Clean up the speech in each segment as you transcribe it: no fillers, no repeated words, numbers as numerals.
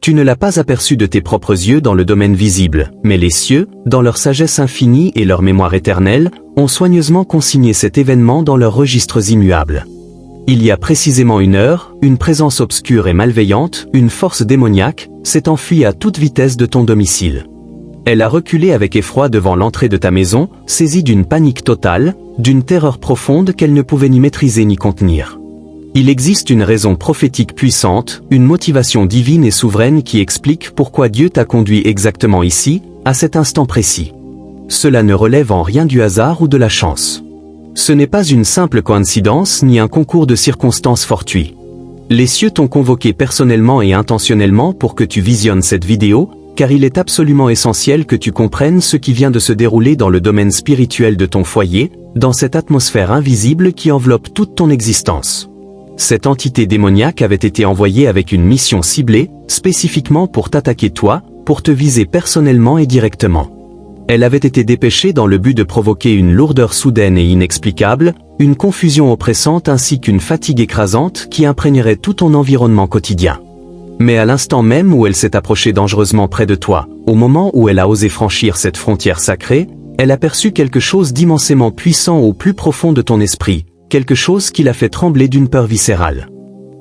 Tu ne l'as pas aperçu de tes propres yeux dans le domaine visible, mais les cieux, dans leur sagesse infinie et leur mémoire éternelle, ont soigneusement consigné cet événement dans leurs registres immuables. Il y a précisément 1 heure, une présence obscure et malveillante, une force démoniaque, s'est enfuie à toute vitesse de ton domicile. Elle a reculé avec effroi devant l'entrée de ta maison, saisie d'une panique totale, d'une terreur profonde qu'elle ne pouvait ni maîtriser ni contenir. Il existe une raison prophétique puissante, une motivation divine et souveraine qui explique pourquoi Dieu t'a conduit exactement ici, à cet instant précis. Cela ne relève en rien du hasard ou de la chance. Ce n'est pas une simple coïncidence ni un concours de circonstances fortuits. Les cieux t'ont convoqué personnellement et intentionnellement pour que tu visionnes cette vidéo, car il est absolument essentiel que tu comprennes ce qui vient de se dérouler dans le domaine spirituel de ton foyer, dans cette atmosphère invisible qui enveloppe toute ton existence. Cette entité démoniaque avait été envoyée avec une mission ciblée, spécifiquement pour t'attaquer toi, pour te viser personnellement et directement. Elle avait été dépêchée dans le but de provoquer une lourdeur soudaine et inexplicable, une confusion oppressante ainsi qu'une fatigue écrasante qui imprégnerait tout ton environnement quotidien. Mais à l'instant même où elle s'est approchée dangereusement près de toi, au moment où elle a osé franchir cette frontière sacrée, elle aperçut quelque chose d'immensément puissant au plus profond de ton esprit, quelque chose qui l'a fait trembler d'une peur viscérale.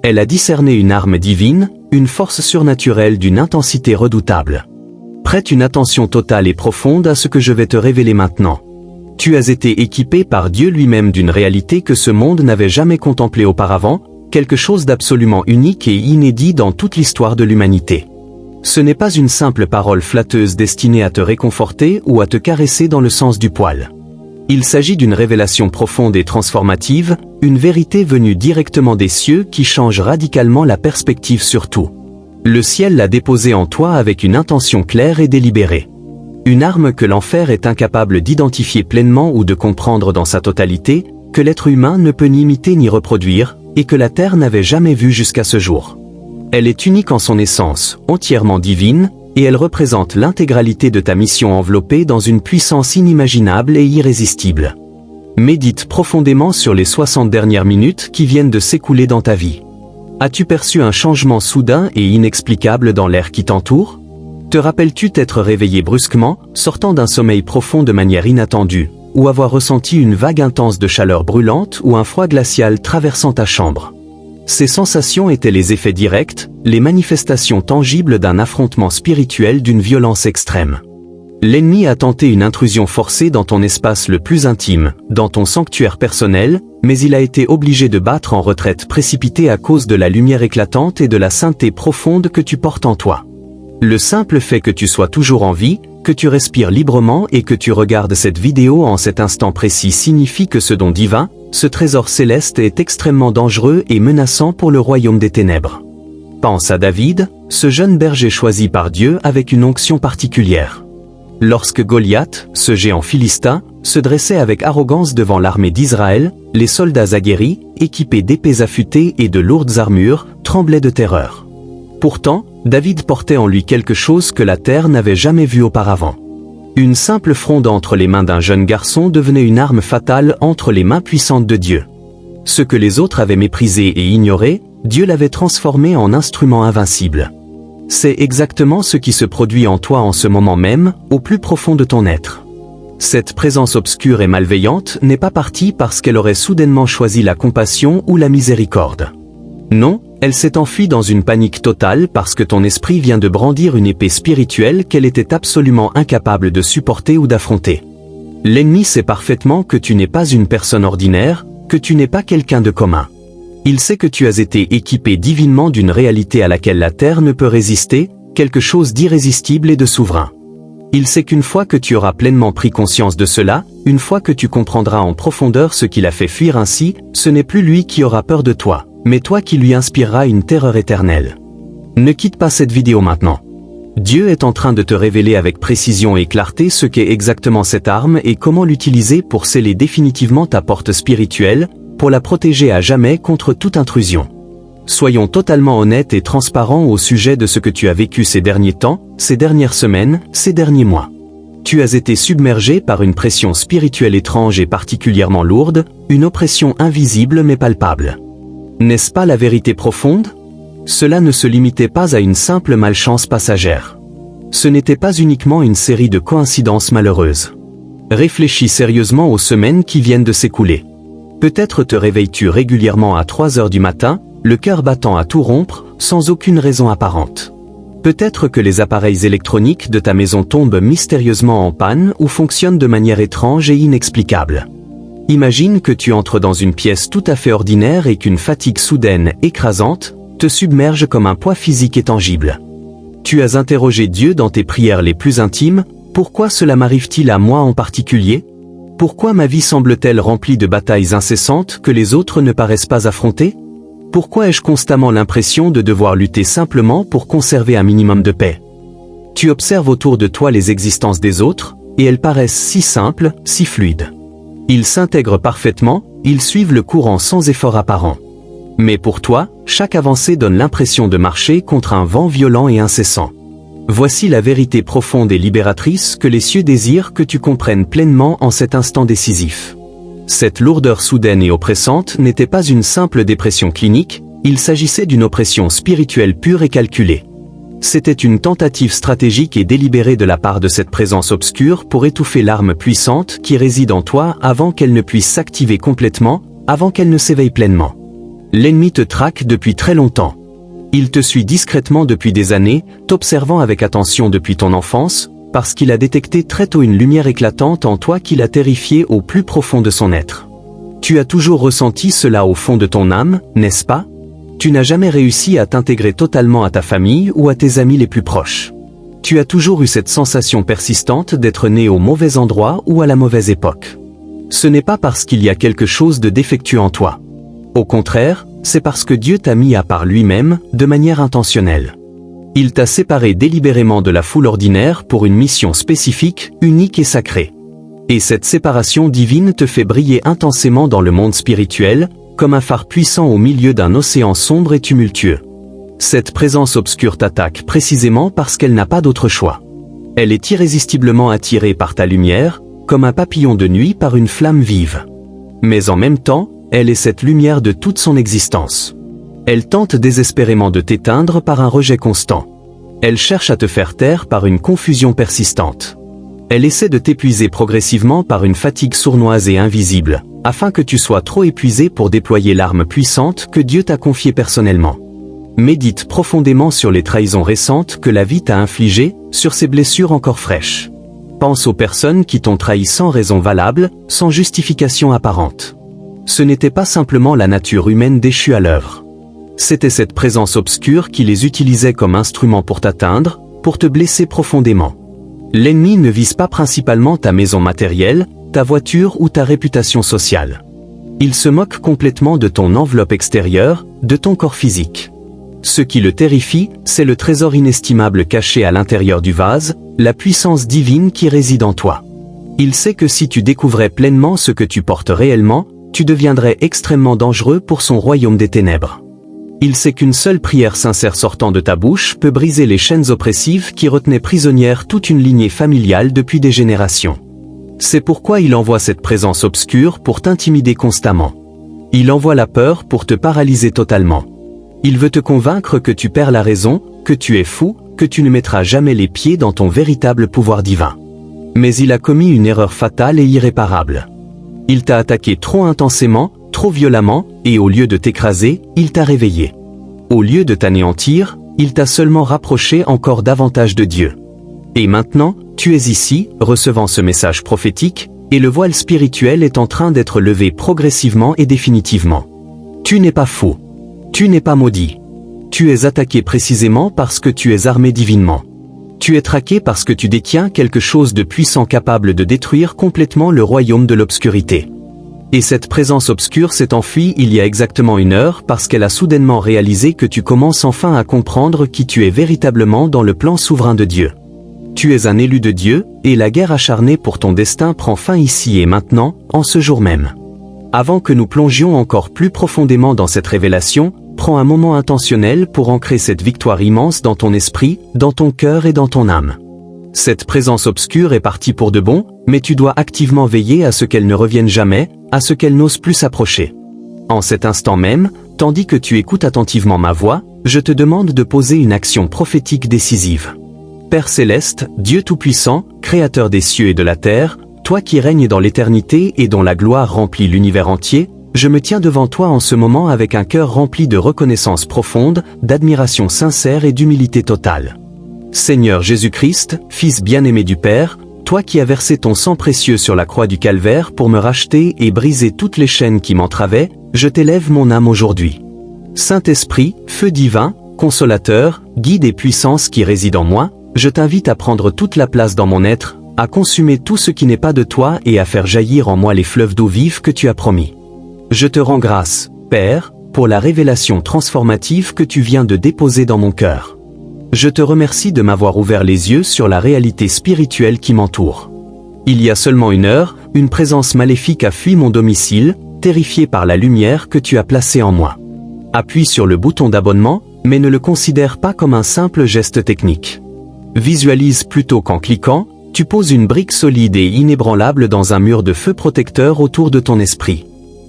Elle a discerné une arme divine, une force surnaturelle d'une intensité redoutable. Prête une attention totale et profonde à ce que je vais te révéler maintenant. Tu as été équipé par Dieu lui-même d'une réalité que ce monde n'avait jamais contemplée auparavant, quelque chose d'absolument unique et inédit dans toute l'histoire de l'humanité. Ce n'est pas une simple parole flatteuse destinée à te réconforter ou à te caresser dans le sens du poil. Il s'agit d'une révélation profonde et transformative, une vérité venue directement des cieux qui change radicalement la perspective sur tout. Le ciel l'a déposée en toi avec une intention claire et délibérée. Une arme que l'enfer est incapable d'identifier pleinement ou de comprendre dans sa totalité, que l'être humain ne peut ni imiter ni reproduire, et que la Terre n'avait jamais vue jusqu'à ce jour. Elle est unique en son essence, entièrement divine, et elle représente l'intégralité de ta mission enveloppée dans une puissance inimaginable et irrésistible. Médite profondément sur les 60 dernières minutes qui viennent de s'écouler dans ta vie. As-tu perçu un changement soudain et inexplicable dans l'air qui t'entoure? Te rappelles-tu t'être réveillé brusquement, sortant d'un sommeil profond de manière inattendue, ou avoir ressenti une vague intense de chaleur brûlante ou un froid glacial traversant ta chambre? Ces sensations étaient les effets directs, les manifestations tangibles d'un affrontement spirituel d'une violence extrême. L'ennemi a tenté une intrusion forcée dans ton espace le plus intime, dans ton sanctuaire personnel, mais il a été obligé de battre en retraite précipitée à cause de la lumière éclatante et de la sainteté profonde que tu portes en toi. Le simple fait que tu sois toujours en vie, que tu respires librement et que tu regardes cette vidéo en cet instant précis signifie que ce don divin, ce trésor céleste est extrêmement dangereux et menaçant pour le royaume des ténèbres. Pense à David, ce jeune berger choisi par Dieu avec une onction particulière. Lorsque Goliath, ce géant philistin, se dressait avec arrogance devant l'armée d'Israël, les soldats aguerris, équipés d'épées affûtées et de lourdes armures, tremblaient de terreur. Pourtant, David portait en lui quelque chose que la terre n'avait jamais vu auparavant. Une simple fronde entre les mains d'un jeune garçon devenait une arme fatale entre les mains puissantes de Dieu. Ce que les autres avaient méprisé et ignoré, Dieu l'avait transformé en instrument invincible. C'est exactement ce qui se produit en toi en ce moment même, au plus profond de ton être. Cette présence obscure et malveillante n'est pas partie parce qu'elle aurait soudainement choisi la compassion ou la miséricorde. Non, elle s'est enfuie dans une panique totale parce que ton esprit vient de brandir une épée spirituelle qu'elle était absolument incapable de supporter ou d'affronter. L'ennemi sait parfaitement que tu n'es pas une personne ordinaire, que tu n'es pas quelqu'un de commun. Il sait que tu as été équipé divinement d'une réalité à laquelle la terre ne peut résister, quelque chose d'irrésistible et de souverain. Il sait qu'une fois que tu auras pleinement pris conscience de cela, une fois que tu comprendras en profondeur ce qui l'a fait fuir ainsi, ce n'est plus lui qui aura peur de toi, mais toi qui lui inspireras une terreur éternelle. Ne quitte pas cette vidéo maintenant. Dieu est en train de te révéler avec précision et clarté ce qu'est exactement cette arme et comment l'utiliser pour sceller définitivement ta porte spirituelle, pour la protéger à jamais contre toute intrusion. Soyons totalement honnêtes et transparents au sujet de ce que tu as vécu ces derniers temps, ces dernières semaines, ces derniers mois. Tu as été submergé par une pression spirituelle étrange et particulièrement lourde, une oppression invisible mais palpable. N'est-ce pas la vérité profonde? Cela ne se limitait pas à une simple malchance passagère. Ce n'était pas uniquement une série de coïncidences malheureuses. Réfléchis sérieusement aux semaines qui viennent de s'écouler. Peut-être te réveilles-tu régulièrement à 3 heures du matin, le cœur battant à tout rompre, sans aucune raison apparente. Peut-être que les appareils électroniques de ta maison tombent mystérieusement en panne ou fonctionnent de manière étrange et inexplicable. Imagine que tu entres dans une pièce tout à fait ordinaire et qu'une fatigue soudaine, écrasante, te submerge comme un poids physique et tangible. Tu as interrogé Dieu dans tes prières les plus intimes, pourquoi cela m'arrive-t-il à moi en particulier ? Pourquoi ma vie semble-t-elle remplie de batailles incessantes que les autres ne paraissent pas affronter ? Pourquoi ai-je constamment l'impression de devoir lutter simplement pour conserver un minimum de paix ? Tu observes autour de toi les existences des autres, et elles paraissent si simples, si fluides. Ils s'intègrent parfaitement, ils suivent le courant sans effort apparent. Mais pour toi, chaque avancée donne l'impression de marcher contre un vent violent et incessant. Voici la vérité profonde et libératrice que les cieux désirent que tu comprennes pleinement en cet instant décisif. Cette lourdeur soudaine et oppressante n'était pas une simple dépression clinique, il s'agissait d'une oppression spirituelle pure et calculée. C'était une tentative stratégique et délibérée de la part de cette présence obscure pour étouffer l'arme puissante qui réside en toi avant qu'elle ne puisse s'activer complètement, avant qu'elle ne s'éveille pleinement. L'ennemi te traque depuis très longtemps. Il te suit discrètement depuis des années, t'observant avec attention depuis ton enfance, parce qu'il a détecté très tôt une lumière éclatante en toi qui l'a terrifié au plus profond de son être. Tu as toujours ressenti cela au fond de ton âme, n'est-ce pas ? Tu n'as jamais réussi à t'intégrer totalement à ta famille ou à tes amis les plus proches. Tu as toujours eu cette sensation persistante d'être né au mauvais endroit ou à la mauvaise époque. Ce n'est pas parce qu'il y a quelque chose de défectueux en toi. Au contraire, c'est parce que Dieu t'a mis à part lui-même, de manière intentionnelle. Il t'a séparé délibérément de la foule ordinaire pour une mission spécifique, unique et sacrée. Et cette séparation divine te fait briller intensément dans le monde spirituel, comme un phare puissant au milieu d'un océan sombre et tumultueux. Cette présence obscure t'attaque précisément parce qu'elle n'a pas d'autre choix. Elle est irrésistiblement attirée par ta lumière, comme un papillon de nuit par une flamme vive. Mais en même temps, elle est cette lumière de toute son existence. Elle tente désespérément de t'éteindre par un rejet constant. Elle cherche à te faire taire par une confusion persistante. Elle essaie de t'épuiser progressivement par une fatigue sournoise et invisible, afin que tu sois trop épuisé pour déployer l'arme puissante que Dieu t'a confiée personnellement. Médite profondément sur les trahisons récentes que la vie t'a infligées, sur ces blessures encore fraîches. Pense aux personnes qui t'ont trahi sans raison valable, sans justification apparente. Ce n'était pas simplement la nature humaine déchue à l'œuvre. C'était cette présence obscure qui les utilisait comme instrument pour t'atteindre, pour te blesser profondément. L'ennemi ne vise pas principalement ta maison matérielle, ta voiture ou ta réputation sociale. Il se moque complètement de ton enveloppe extérieure, de ton corps physique. Ce qui le terrifie, c'est le trésor inestimable caché à l'intérieur du vase, la puissance divine qui réside en toi. Il sait que si tu découvrais pleinement ce que tu portes réellement, tu deviendrais extrêmement dangereux pour son royaume des ténèbres. Il sait qu'une seule prière sincère sortant de ta bouche peut briser les chaînes oppressives qui retenaient prisonnière toute une lignée familiale depuis des générations. C'est pourquoi il envoie cette présence obscure pour t'intimider constamment. Il envoie la peur pour te paralyser totalement. Il veut te convaincre que tu perds la raison, que tu es fou, que tu ne mettras jamais les pieds dans ton véritable pouvoir divin. Mais il a commis une erreur fatale et irréparable. Il t'a attaqué trop intensément, trop violemment, et au lieu de t'écraser, il t'a réveillé. Au lieu de t'anéantir, il t'a seulement rapproché encore davantage de Dieu. Et maintenant, tu es ici, recevant ce message prophétique, et le voile spirituel est en train d'être levé progressivement et définitivement. Tu n'es pas fou. Tu n'es pas maudit. Tu es attaqué précisément parce que tu es armé divinement. Tu es traqué parce que tu détiens quelque chose de puissant capable de détruire complètement le royaume de l'obscurité. Et cette présence obscure s'est enfuie il y a exactement 1 heure parce qu'elle a soudainement réalisé que tu commences enfin à comprendre qui tu es véritablement dans le plan souverain de Dieu. Tu es un élu de Dieu, et la guerre acharnée pour ton destin prend fin ici et maintenant, en ce jour même. Avant que nous plongions encore plus profondément dans cette révélation, prends un moment intentionnel pour ancrer cette victoire immense dans ton esprit, dans ton cœur et dans ton âme. Cette présence obscure est partie pour de bon, mais tu dois activement veiller à ce qu'elle ne revienne jamais, à ce qu'elle n'ose plus s'approcher. En cet instant même, tandis que tu écoutes attentivement ma voix, je te demande de poser une action prophétique décisive. Père céleste, Dieu tout-puissant, créateur des cieux et de la terre, toi qui règnes dans l'éternité et dont la gloire remplit l'univers entier, je me tiens devant toi en ce moment avec un cœur rempli de reconnaissance profonde, d'admiration sincère et d'humilité totale. Seigneur Jésus-Christ, Fils bien-aimé du Père, toi qui as versé ton sang précieux sur la croix du Calvaire pour me racheter et briser toutes les chaînes qui m'entravaient, je t'élève mon âme aujourd'hui. Saint-Esprit, feu divin, consolateur, guide et puissance qui réside en moi, je t'invite à prendre toute la place dans mon être, à consumer tout ce qui n'est pas de toi et à faire jaillir en moi les fleuves d'eau vive que tu as promis. Je te rends grâce, Père, pour la révélation transformative que tu viens de déposer dans mon cœur. Je te remercie de m'avoir ouvert les yeux sur la réalité spirituelle qui m'entoure. Il y a seulement une heure, une présence maléfique a fui mon domicile, terrifiée par la lumière que tu as placée en moi. Appuie sur le bouton d'abonnement, mais ne le considère pas comme un simple geste technique. Visualise plutôt qu'en cliquant, tu poses une brique solide et inébranlable dans un mur de feu protecteur autour de ton esprit.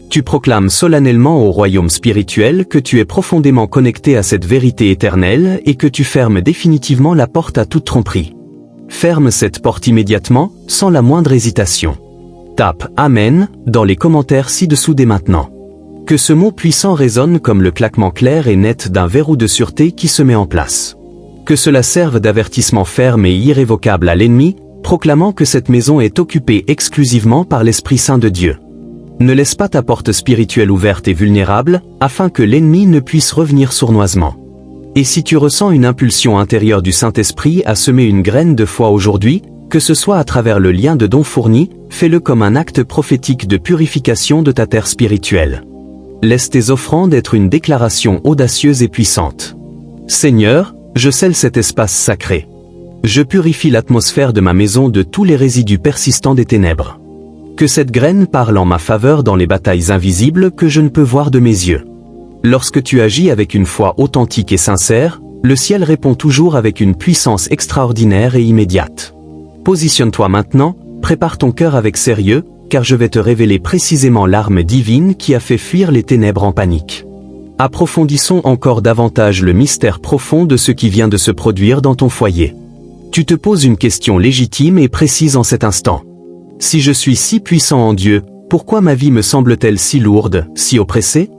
Tu proclames solennellement au royaume spirituel que tu es profondément connecté à cette vérité éternelle et que tu fermes définitivement la porte à toute tromperie. Ferme cette porte immédiatement, sans la moindre hésitation. Tape « Amen » dans les commentaires ci-dessous dès maintenant. Que ce mot puissant résonne comme le claquement clair et net d'un verrou de sûreté qui se met en place. Que cela serve d'avertissement ferme et irrévocable à l'ennemi, proclamant que cette maison est occupée exclusivement par l'Esprit Saint de Dieu. Ne laisse pas ta porte spirituelle ouverte et vulnérable, afin que l'ennemi ne puisse revenir sournoisement. Et si tu ressens une impulsion intérieure du Saint-Esprit à semer une graine de foi aujourd'hui, que ce soit à travers le lien de dons fournis, fais-le comme un acte prophétique de purification de ta terre spirituelle. Laisse tes offrandes être une déclaration audacieuse et puissante. Seigneur, je scelle cet espace sacré. Je purifie l'atmosphère de ma maison de tous les résidus persistants des ténèbres. Que cette graine parle en ma faveur dans les batailles invisibles que je ne peux voir de mes yeux. Lorsque tu agis avec une foi authentique et sincère, le ciel répond toujours avec une puissance extraordinaire et immédiate. Positionne-toi maintenant, prépare ton cœur avec sérieux, car je vais te révéler précisément l'arme divine qui a fait fuir les ténèbres en panique. Approfondissons encore davantage le mystère profond de ce qui vient de se produire dans ton foyer. Tu te poses une question légitime et précise en cet instant. Si je suis si puissant en Dieu, pourquoi ma vie me semble-t-elle si lourde, si oppressée?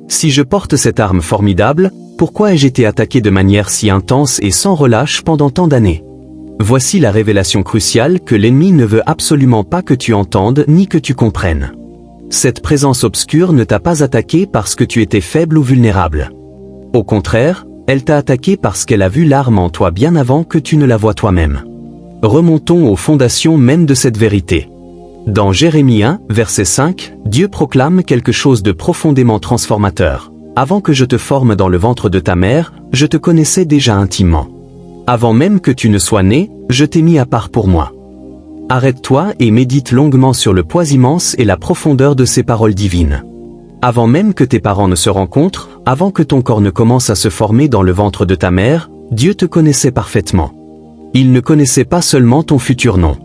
Si je porte cette arme formidable, pourquoi ai-je été attaqué de manière si intense et sans relâche pendant tant d'années? Voici la révélation cruciale que l'ennemi ne veut absolument pas que tu entendes ni que tu comprennes. Cette présence obscure ne t'a pas attaqué parce que tu étais faible ou vulnérable. Au contraire, elle t'a attaqué parce qu'elle a vu l'arme en toi bien avant que tu ne la vois toi-même. Remontons aux fondations même de cette vérité. Dans Jérémie 1, verset 5, Dieu proclame quelque chose de profondément transformateur. Avant que je te forme dans le ventre de ta mère, je te connaissais déjà intimement. Avant même que tu ne sois né, je t'ai mis à part pour moi. Arrête-toi et médite longuement sur le poids immense et la profondeur de ces paroles divines. Avant même que tes parents ne se rencontrent, avant que ton corps ne commence à se former dans le ventre de ta mère, Dieu te connaissait parfaitement. Il ne connaissait pas seulement ton futur nom.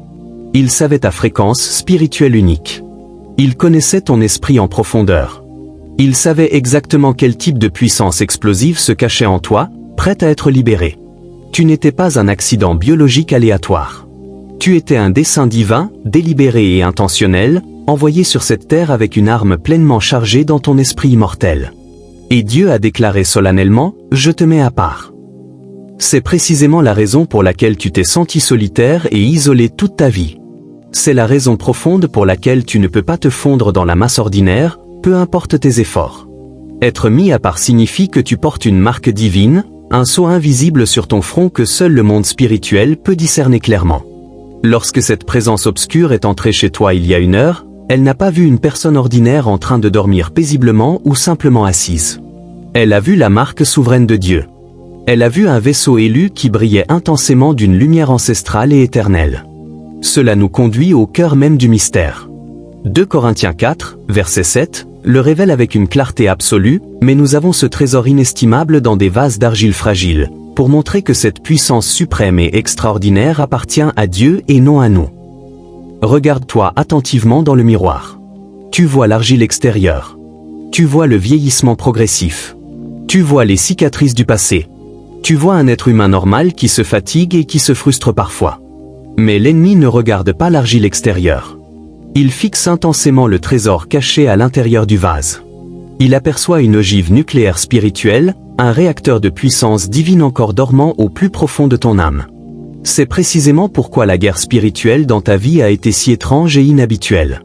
Il savait ta fréquence spirituelle unique. Il connaissait ton esprit en profondeur. Il savait exactement quel type de puissance explosive se cachait en toi, prête à être libérée. Tu n'étais pas un accident biologique aléatoire. Tu étais un dessein divin, délibéré et intentionnel, envoyé sur cette terre avec une arme pleinement chargée dans ton esprit immortel. Et Dieu a déclaré solennellement, « Je te mets à part ». C'est précisément la raison pour laquelle tu t'es senti solitaire et isolé toute ta vie. C'est la raison profonde pour laquelle tu ne peux pas te fondre dans la masse ordinaire, peu importe tes efforts. Être mis à part signifie que tu portes une marque divine, un sceau invisible sur ton front que seul le monde spirituel peut discerner clairement. Lorsque cette présence obscure est entrée chez toi il y a une heure, elle n'a pas vu une personne ordinaire en train de dormir paisiblement ou simplement assise. Elle a vu la marque souveraine de Dieu. Elle a vu un vaisseau élu qui brillait intensément d'une lumière ancestrale et éternelle. Cela nous conduit au cœur même du mystère. 2 Corinthiens 4, verset 7, le révèle avec une clarté absolue, mais nous avons ce trésor inestimable dans des vases d'argile fragile, pour montrer que cette puissance suprême et extraordinaire appartient à Dieu et non à nous. Regarde-toi attentivement dans le miroir. Tu vois l'argile extérieure. Tu vois le vieillissement progressif. Tu vois les cicatrices du passé. Tu vois un être humain normal qui se fatigue et qui se frustre parfois. Mais l'ennemi ne regarde pas l'argile extérieure. Il fixe intensément le trésor caché à l'intérieur du vase. Il aperçoit une ogive nucléaire spirituelle, un réacteur de puissance divine encore dormant au plus profond de ton âme. C'est précisément pourquoi la guerre spirituelle dans ta vie a été si étrange et inhabituelle.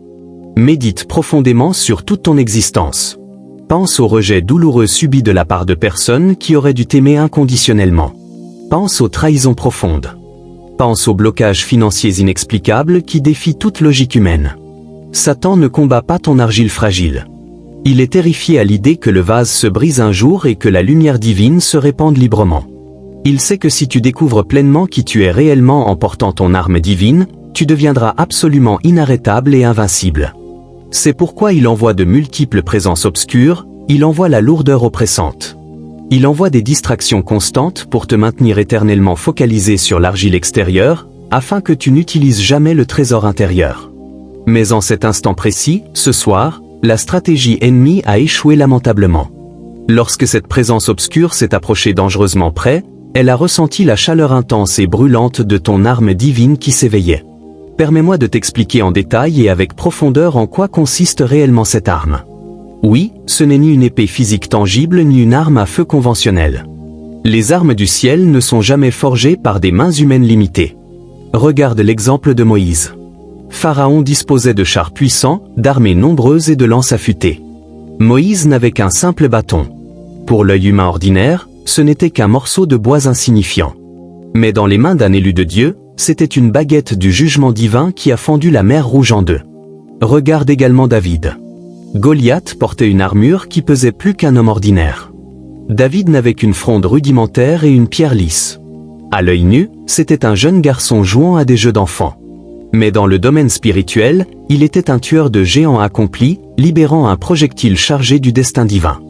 Médite profondément sur toute ton existence. Pense au rejet douloureux subi de la part de personnes qui auraient dû t'aimer inconditionnellement. Pense aux trahisons profondes. Pense aux blocages financiers inexplicables qui défient toute logique humaine. Satan ne combat pas ton argile fragile. Il est terrifié à l'idée que le vase se brise un jour et que la lumière divine se répande librement. Il sait que si tu découvres pleinement qui tu es réellement en portant ton arme divine, tu deviendras absolument inarrêtable et invincible. C'est pourquoi il envoie de multiples présences obscures, il envoie la lourdeur oppressante. Il envoie des distractions constantes pour te maintenir éternellement focalisé sur l'argile extérieure, afin que tu n'utilises jamais le trésor intérieur. Mais en cet instant précis, ce soir, la stratégie ennemie a échoué lamentablement. Lorsque cette présence obscure s'est approchée dangereusement près, elle a ressenti la chaleur intense et brûlante de ton arme divine qui s'éveillait. Permets-moi de t'expliquer en détail et avec profondeur en quoi consiste réellement cette arme. Oui, ce n'est ni une épée physique tangible ni une arme à feu conventionnelle. Les armes du ciel ne sont jamais forgées par des mains humaines limitées. Regarde l'exemple de Moïse. Pharaon disposait de chars puissants, d'armées nombreuses et de lances affûtées. Moïse n'avait qu'un simple bâton. Pour l'œil humain ordinaire, ce n'était qu'un morceau de bois insignifiant. Mais dans les mains d'un élu de Dieu, c'était une baguette du jugement divin qui a fendu la mer Rouge en deux. Regarde également David. Goliath portait une armure qui pesait plus qu'un homme ordinaire. David n'avait qu'une fronde rudimentaire et une pierre lisse. À l'œil nu, c'était un jeune garçon jouant à des jeux d'enfants. Mais dans le domaine spirituel, il était un tueur de géants accompli, libérant un projectile chargé du destin divin.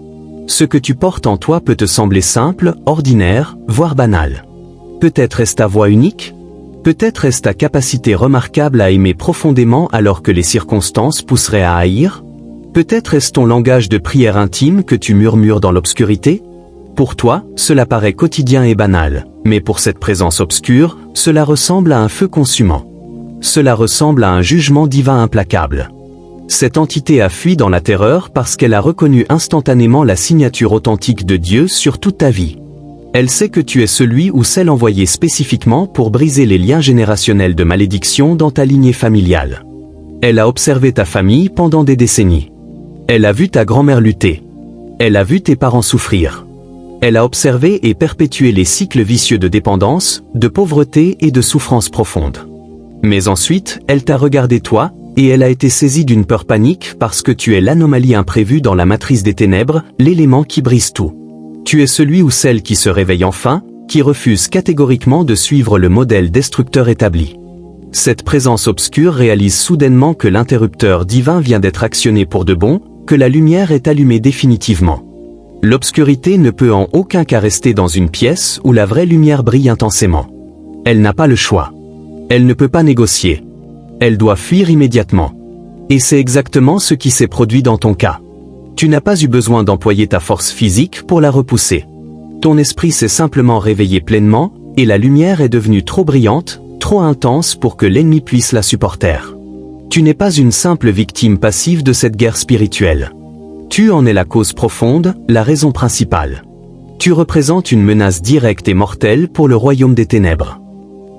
Ce que tu portes en toi peut te sembler simple, ordinaire, voire banal. Peut-être est-ce ta voix unique ? Peut-être est-ce ta capacité remarquable à aimer profondément alors que les circonstances pousseraient à haïr ? Peut-être est-ce ton langage de prière intime que tu murmures dans l'obscurité ? Pour toi, cela paraît quotidien et banal, mais pour cette présence obscure, cela ressemble à un feu consumant. Cela ressemble à un jugement divin implacable. Cette entité a fui dans la terreur parce qu'elle a reconnu instantanément la signature authentique de Dieu sur toute ta vie. Elle sait que tu es celui ou celle envoyée spécifiquement pour briser les liens générationnels de malédiction dans ta lignée familiale. Elle a observé ta famille pendant des décennies. Elle a vu ta grand-mère lutter. Elle a vu tes parents souffrir. Elle a observé et perpétué les cycles vicieux de dépendance, de pauvreté et de souffrance profonde. Mais ensuite, elle t'a regardé toi, et elle a été saisie d'une peur panique parce que tu es l'anomalie imprévue dans la matrice des ténèbres, l'élément qui brise tout. Tu es celui ou celle qui se réveille enfin, qui refuse catégoriquement de suivre le modèle destructeur établi. Cette présence obscure réalise soudainement que l'interrupteur divin vient d'être actionné pour de bon, que la lumière est allumée définitivement. L'obscurité ne peut en aucun cas rester dans une pièce où la vraie lumière brille intensément. Elle n'a pas le choix. Elle ne peut pas négocier. Elle doit fuir immédiatement. Et c'est exactement ce qui s'est produit dans ton cas. Tu n'as pas eu besoin d'employer ta force physique pour la repousser. Ton esprit s'est simplement réveillé pleinement, et la lumière est devenue trop brillante, trop intense pour que l'ennemi puisse la supporter. Tu n'es pas une simple victime passive de cette guerre spirituelle. Tu en es la cause profonde, la raison principale. Tu représentes une menace directe et mortelle pour le royaume des ténèbres.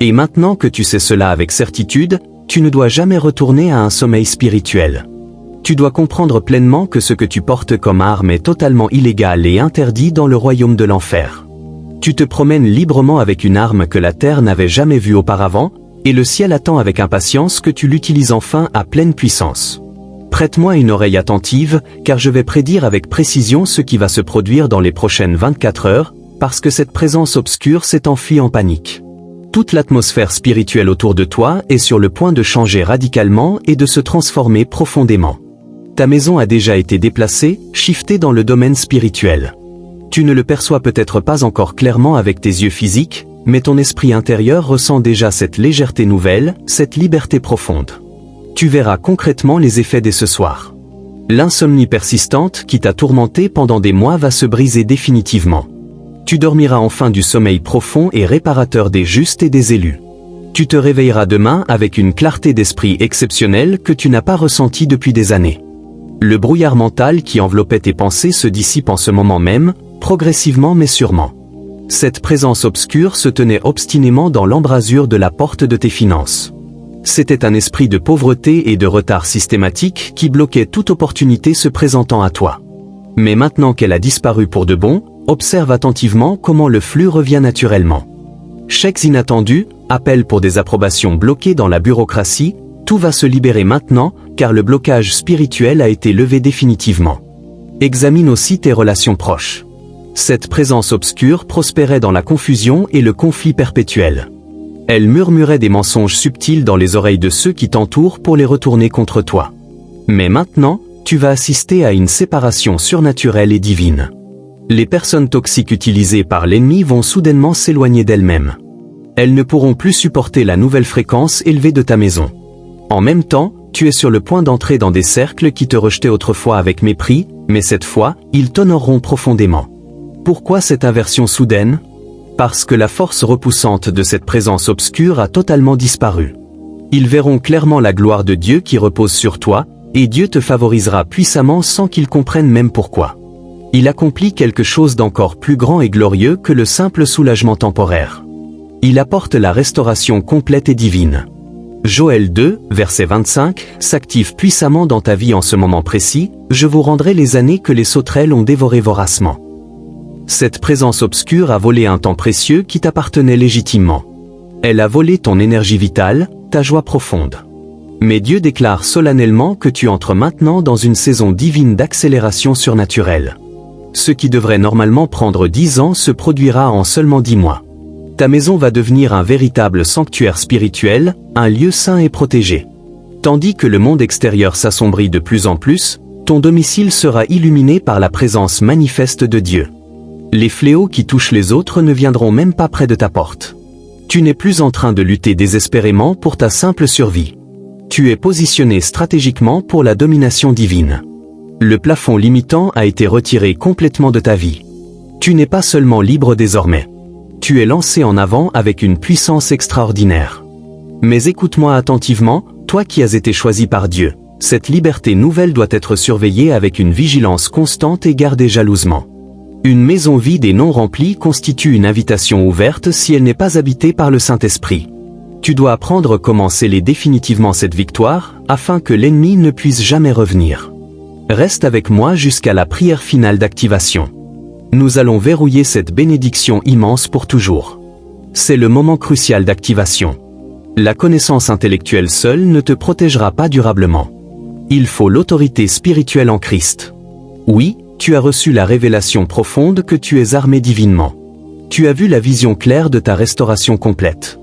Et maintenant que tu sais cela avec certitude, tu ne dois jamais retourner à un sommeil spirituel. Tu dois comprendre pleinement que ce que tu portes comme arme est totalement illégal et interdit dans le royaume de l'enfer. Tu te promènes librement avec une arme que la terre n'avait jamais vue auparavant, et le ciel attend avec impatience que tu l'utilises enfin à pleine puissance. Prête-moi une oreille attentive, car je vais prédire avec précision ce qui va se produire dans les prochaines 24 heures, parce que cette présence obscure s'est enfuie en panique. Toute l'atmosphère spirituelle autour de toi est sur le point de changer radicalement et de se transformer profondément. Ta maison a déjà été déplacée, shiftée dans le domaine spirituel. Tu ne le perçois peut-être pas encore clairement avec tes yeux physiques, mais ton esprit intérieur ressent déjà cette légèreté nouvelle, cette liberté profonde. Tu verras concrètement les effets dès ce soir. L'insomnie persistante qui t'a tourmenté pendant des mois va se briser définitivement. Tu dormiras enfin du sommeil profond et réparateur des justes et des élus. Tu te réveilleras demain avec une clarté d'esprit exceptionnelle que tu n'as pas ressentie depuis des années. Le brouillard mental qui enveloppait tes pensées se dissipe en ce moment même, progressivement mais sûrement. Cette présence obscure se tenait obstinément dans l'embrasure de la porte de tes finances. C'était un esprit de pauvreté et de retard systématique qui bloquait toute opportunité se présentant à toi. Mais maintenant qu'elle a disparu pour de bon, observe attentivement comment le flux revient naturellement. Chèques inattendus, appels pour des approbations bloquées dans la bureaucratie, tout va se libérer maintenant, car le blocage spirituel a été levé définitivement. Examine aussi tes relations proches. Cette présence obscure prospérait dans la confusion et le conflit perpétuel. Elle murmurait des mensonges subtils dans les oreilles de ceux qui t'entourent pour les retourner contre toi. Mais maintenant, tu vas assister à une séparation surnaturelle et divine. Les personnes toxiques utilisées par l'ennemi vont soudainement s'éloigner d'elles-mêmes. Elles ne pourront plus supporter la nouvelle fréquence élevée de ta maison. En même temps, tu es sur le point d'entrer dans des cercles qui te rejetaient autrefois avec mépris, mais cette fois, ils t'honoreront profondément. Pourquoi cette inversion soudaine ? Parce que la force repoussante de cette présence obscure a totalement disparu. Ils verront clairement la gloire de Dieu qui repose sur toi, et Dieu te favorisera puissamment sans qu'ils comprennent même pourquoi. Il accomplit quelque chose d'encore plus grand et glorieux que le simple soulagement temporaire. Il apporte la restauration complète et divine. Joël 2, verset 25, s'active puissamment dans ta vie en ce moment précis, je vous rendrai les années que les sauterelles ont dévorées voracement. Cette présence obscure a volé un temps précieux qui t'appartenait légitimement. Elle a volé ton énergie vitale, ta joie profonde. Mais Dieu déclare solennellement que tu entres maintenant dans une saison divine d'accélération surnaturelle. Ce qui devrait normalement prendre 10 ans se produira en seulement 10 mois. Ta maison va devenir un véritable sanctuaire spirituel, un lieu saint et protégé. Tandis que le monde extérieur s'assombrit de plus en plus, ton domicile sera illuminé par la présence manifeste de Dieu. Les fléaux qui touchent les autres ne viendront même pas près de ta porte. Tu n'es plus en train de lutter désespérément pour ta simple survie. Tu es positionné stratégiquement pour la domination divine. Le plafond limitant a été retiré complètement de ta vie. Tu n'es pas seulement libre désormais. Tu es lancé en avant avec une puissance extraordinaire. Mais écoute-moi attentivement, toi qui as été choisi par Dieu. Cette liberté nouvelle doit être surveillée avec une vigilance constante et gardée jalousement. Une maison vide et non remplie constitue une invitation ouverte si elle n'est pas habitée par le Saint-Esprit. Tu dois apprendre comment sceller définitivement cette victoire, afin que l'ennemi ne puisse jamais revenir. Reste avec moi jusqu'à la prière finale d'activation. Nous allons verrouiller cette bénédiction immense pour toujours. C'est le moment crucial d'activation. La connaissance intellectuelle seule ne te protégera pas durablement. Il faut l'autorité spirituelle en Christ. Oui, tu as reçu la révélation profonde que tu es armé divinement. Tu as vu la vision claire de ta restauration complète.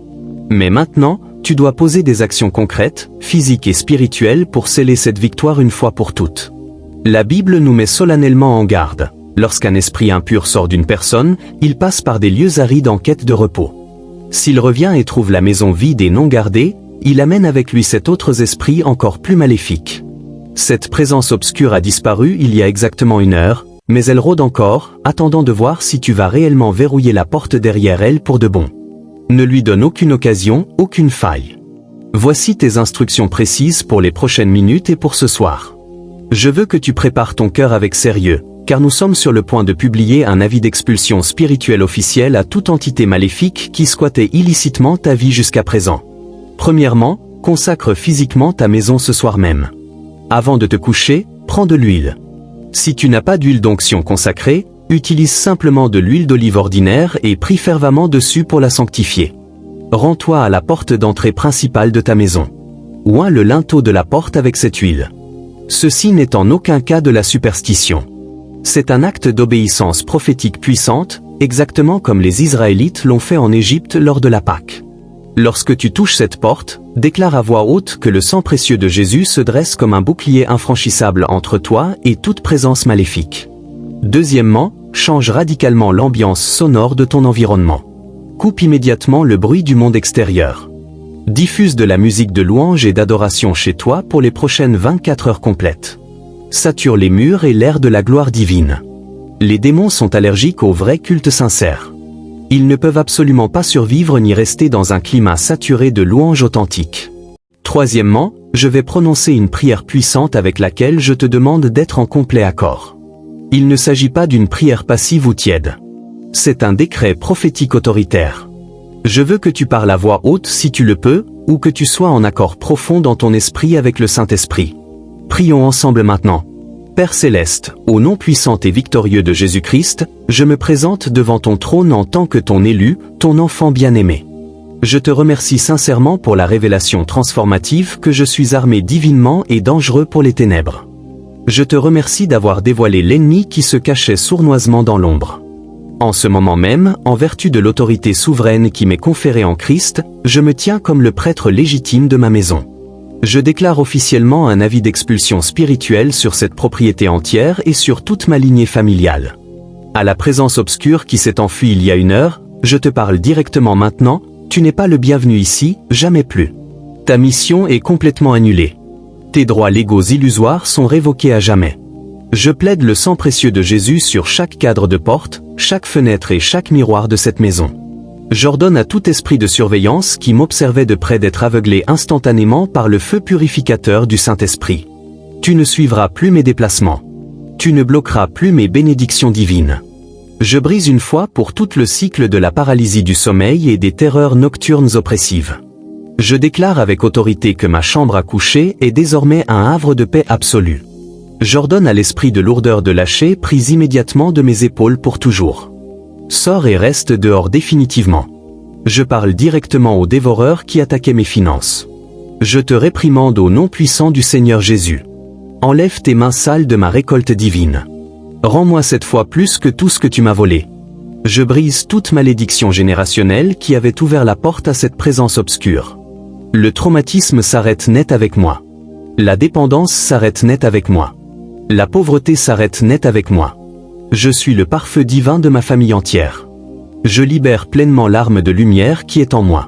Mais maintenant, tu dois poser des actions concrètes, physiques et spirituelles pour sceller cette victoire une fois pour toutes. La Bible nous met solennellement en garde. Lorsqu'un esprit impur sort d'une personne, il passe par des lieux arides en quête de repos. S'il revient et trouve la maison vide et non gardée, il amène avec lui cet autre esprit encore plus maléfique. Cette présence obscure a disparu il y a exactement 1 heure, mais elle rôde encore, attendant de voir si tu vas réellement verrouiller la porte derrière elle pour de bon. Ne lui donne aucune occasion, aucune faille. Voici tes instructions précises pour les prochaines minutes et pour ce soir. Je veux que tu prépares ton cœur avec sérieux, car nous sommes sur le point de publier un avis d'expulsion spirituelle officiel à toute entité maléfique qui squattait illicitement ta vie jusqu'à présent. Premièrement, consacre physiquement ta maison ce soir même. Avant de te coucher, prends de l'huile. Si tu n'as pas d'huile d'onction consacrée, utilise simplement de l'huile d'olive ordinaire et prie fervemment dessus pour la sanctifier. Rends-toi à la porte d'entrée principale de ta maison. Oins le linteau de la porte avec cette huile. Ceci n'est en aucun cas de la superstition. C'est un acte d'obéissance prophétique puissante, exactement comme les Israélites l'ont fait en Égypte lors de la Pâque. Lorsque tu touches cette porte, déclare à voix haute que le sang précieux de Jésus se dresse comme un bouclier infranchissable entre toi et toute présence maléfique. Deuxièmement, change radicalement l'ambiance sonore de ton environnement. Coupe immédiatement le bruit du monde extérieur. Diffuse de la musique de louange et d'adoration chez toi pour les prochaines 24 heures complètes. saturent les murs et l'air de la gloire divine. Les démons sont allergiques au vrai culte sincère. Ils ne peuvent absolument pas survivre ni rester dans un climat saturé de louanges authentiques. Troisièmement, je vais prononcer une prière puissante avec laquelle je te demande d'être en complet accord. Il ne s'agit pas d'une prière passive ou tiède. C'est un décret prophétique autoritaire. Je veux que tu parles à voix haute si tu le peux, ou que tu sois en accord profond dans ton esprit avec le Saint-Esprit. Prions ensemble maintenant. Père Céleste, au nom puissant et victorieux de Jésus-Christ, je me présente devant ton trône en tant que ton élu, ton enfant bien-aimé. Je te remercie sincèrement pour la révélation transformative que je suis armé divinement et dangereux pour les ténèbres. Je te remercie d'avoir dévoilé l'ennemi qui se cachait sournoisement dans l'ombre. En ce moment même, en vertu de l'autorité souveraine qui m'est conférée en Christ, je me tiens comme le prêtre légitime de ma maison. Je déclare officiellement un avis d'expulsion spirituelle sur cette propriété entière et sur toute ma lignée familiale. À la présence obscure qui s'est enfuie il y a 1 heure, je te parle directement maintenant, tu n'es pas le bienvenu ici, jamais plus. Ta mission est complètement annulée. Tes droits légaux illusoires sont révoqués à jamais. Je plaide le sang précieux de Jésus sur chaque cadre de porte, chaque fenêtre et chaque miroir de cette maison. J'ordonne à tout esprit de surveillance qui m'observait de près d'être aveuglé instantanément par le feu purificateur du Saint-Esprit. Tu ne suivras plus mes déplacements. Tu ne bloqueras plus mes bénédictions divines. Je brise une fois pour tout le cycle de la paralysie du sommeil et des terreurs nocturnes oppressives. Je déclare avec autorité que ma chambre à coucher est désormais un havre de paix absolue. J'ordonne à l'esprit de lourdeur de lâcher prise immédiatement de mes épaules pour toujours. Sors et reste dehors définitivement. Je parle directement au dévoreur qui attaquait mes finances. Je te réprimande au nom puissant du Seigneur Jésus. Enlève tes mains sales de ma récolte divine. Rends-moi cette fois plus que tout ce que tu m'as volé. Je brise toute malédiction générationnelle qui avait ouvert la porte à cette présence obscure. Le traumatisme s'arrête net avec moi. La dépendance s'arrête net avec moi. La pauvreté s'arrête net avec moi. Je suis le pare-feu divin de ma famille entière. Je libère pleinement l'arme de lumière qui est en moi.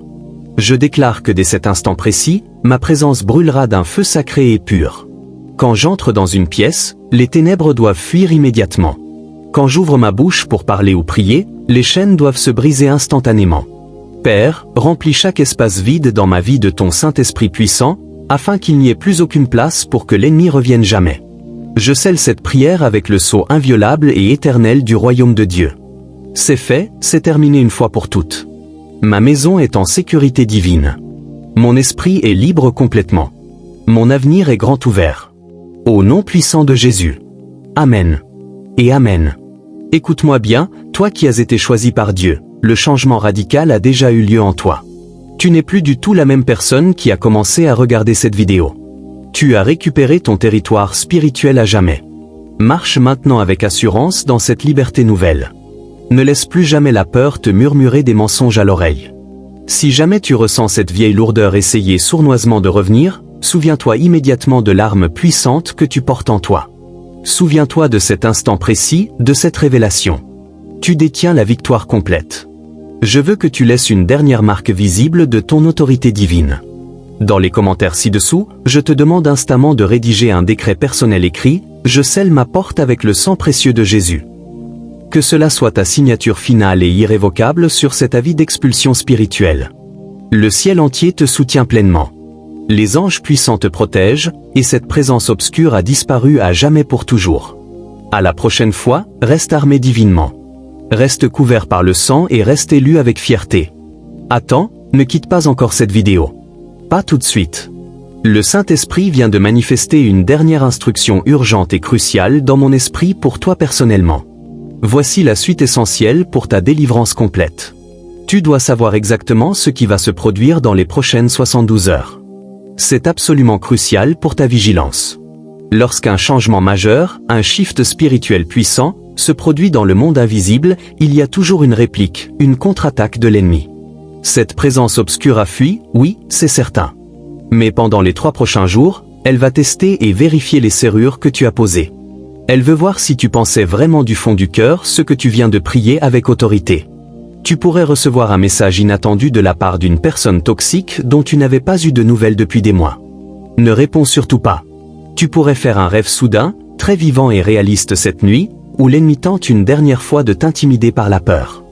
Je déclare que dès cet instant précis, ma présence brûlera d'un feu sacré et pur. Quand j'entre dans une pièce, les ténèbres doivent fuir immédiatement. Quand j'ouvre ma bouche pour parler ou prier, les chaînes doivent se briser instantanément. Père, remplis chaque espace vide dans ma vie de ton Saint-Esprit puissant, afin qu'il n'y ait plus aucune place pour que l'ennemi revienne jamais. Je scelle cette prière avec le sceau inviolable et éternel du royaume de Dieu. C'est fait, c'est terminé une fois pour toutes. Ma maison est en sécurité divine. Mon esprit est libre complètement. Mon avenir est grand ouvert. Au nom puissant de Jésus. Amen. Et Amen. Écoute-moi bien, toi qui as été choisi par Dieu, le changement radical a déjà eu lieu en toi. Tu n'es plus du tout la même personne qui a commencé à regarder cette vidéo. Tu as récupéré ton territoire spirituel à jamais. Marche maintenant avec assurance dans cette liberté nouvelle. Ne laisse plus jamais la peur te murmurer des mensonges à l'oreille. Si jamais tu ressens cette vieille lourdeur essayer sournoisement de revenir, souviens-toi immédiatement de l'arme puissante que tu portes en toi. Souviens-toi de cet instant précis, de cette révélation. Tu détiens la victoire complète. Je veux que tu laisses une dernière marque visible de ton autorité divine. Dans les commentaires ci-dessous, je te demande instamment de rédiger un décret personnel écrit « Je scelle ma porte avec le sang précieux de Jésus ». Que cela soit ta signature finale et irrévocable sur cet avis d'expulsion spirituelle. Le ciel entier te soutient pleinement. Les anges puissants te protègent, et cette présence obscure a disparu à jamais pour toujours. À la prochaine fois, reste armé divinement. Reste couvert par le sang et reste élu avec fierté. Attends, ne quitte pas encore cette vidéo. Pas tout de suite. Le Saint-Esprit vient de manifester une dernière instruction urgente et cruciale dans mon esprit pour toi personnellement. Voici la suite essentielle pour ta délivrance complète. Tu dois savoir exactement ce qui va se produire dans les prochaines 72 heures. C'est absolument crucial pour ta vigilance. Lorsqu'un changement majeur, un shift spirituel puissant, se produit dans le monde invisible, il y a toujours une réplique, une contre-attaque de l'ennemi. Cette présence obscure a fui, oui, c'est certain. Mais pendant les 3 prochains jours, elle va tester et vérifier les serrures que tu as posées. Elle veut voir si tu pensais vraiment du fond du cœur ce que tu viens de prier avec autorité. Tu pourrais recevoir un message inattendu de la part d'une personne toxique dont tu n'avais pas eu de nouvelles depuis des mois. Ne réponds surtout pas. Tu pourrais faire un rêve soudain, très vivant et réaliste cette nuit, où l'ennemi tente une dernière fois de t'intimider par la peur.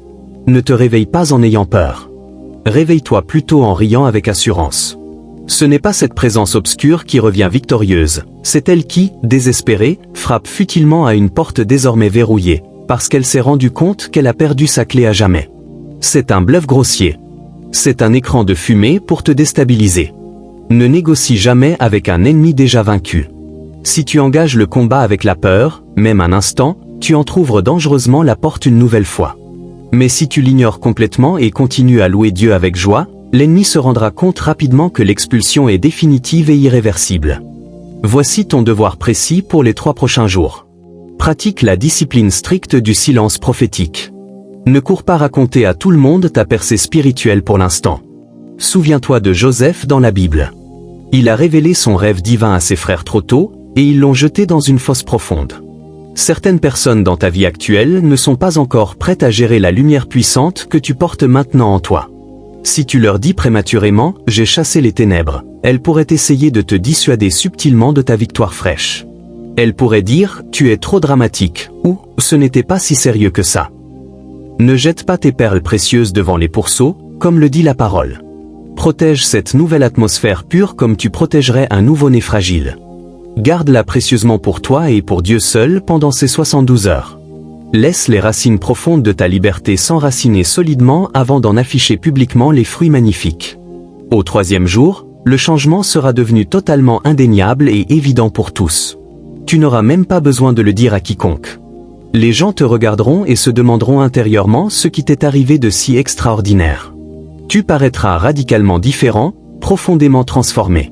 Ne te réveille pas en ayant peur. Réveille-toi plutôt en riant avec assurance. Ce n'est pas cette présence obscure qui revient victorieuse, c'est elle qui, désespérée, frappe futilement à une porte désormais verrouillée, parce qu'elle s'est rendue compte qu'elle a perdu sa clé à jamais. C'est un bluff grossier. C'est un écran de fumée pour te déstabiliser. Ne négocie jamais avec un ennemi déjà vaincu. Si tu engages le combat avec la peur, même un instant, tu entr'ouvres dangereusement la porte une nouvelle fois. Mais si tu l'ignores complètement et continues à louer Dieu avec joie, l'ennemi se rendra compte rapidement que l'expulsion est définitive et irréversible. Voici ton devoir précis pour les 3 prochains jours. Pratique la discipline stricte du silence prophétique. Ne cours pas raconter à tout le monde ta percée spirituelle pour l'instant. Souviens-toi de Joseph dans la Bible. Il a révélé son rêve divin à ses frères trop tôt, et ils l'ont jeté dans une fosse profonde. Certaines personnes dans ta vie actuelle ne sont pas encore prêtes à gérer la lumière puissante que tu portes maintenant en toi. Si tu leur dis prématurément « j'ai chassé les ténèbres », elles pourraient essayer de te dissuader subtilement de ta victoire fraîche. Elles pourraient dire « tu es trop dramatique » ou « ce n'était pas si sérieux que ça ». Ne jette pas tes perles précieuses devant les pourceaux, comme le dit la parole. Protège cette nouvelle atmosphère pure comme tu protégerais un nouveau-né fragile. Garde-la précieusement pour toi et pour Dieu seul pendant ces 72 heures. Laisse les racines profondes de ta liberté s'enraciner solidement avant d'en afficher publiquement les fruits magnifiques. Au 3e jour, le changement sera devenu totalement indéniable et évident pour tous. Tu n'auras même pas besoin de le dire à quiconque. Les gens te regarderont et se demanderont intérieurement ce qui t'est arrivé de si extraordinaire. Tu paraîtras radicalement différent, profondément transformé.